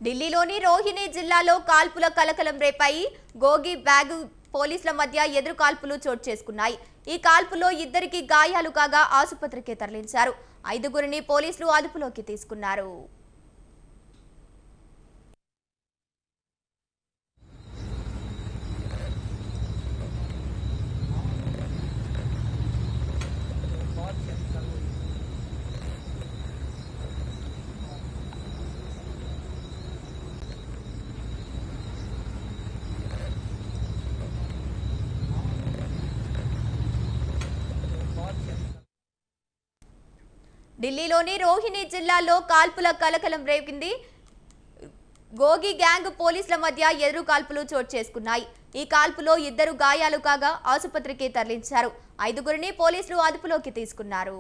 ఢిల్లీలోని రోహిణి జిల్లాలో కాల్పుల కలకలం రేపాయి. గోగి బ్యాగ్ పోలీసుల మధ్య ఎదురు కాల్పులు చోటు చేసుకున్నాయి. ఈ కాల్పులో ఇద్దరికి గాయాలు కాగా ఆసుపత్రికి తరలించారు. 5గురిని పోలీసులు అదుపులోకి తీసుకున్నారు. ఢిల్లీలోని రోహిణి జిల్లాలో కాల్పుల కలకలం రేపింది. గోగి గ్యాంగ్ పోలీసుల మధ్య ఎదురు కాల్పులు చోటు చేసుకున్నాయి. ఈ కాల్పులో ఇద్దరు గాయాలు కాగా ఆసుపత్రికి తరలించారు. 5గురిని పోలీసులు అదుపులోకి తీసుకున్నారు.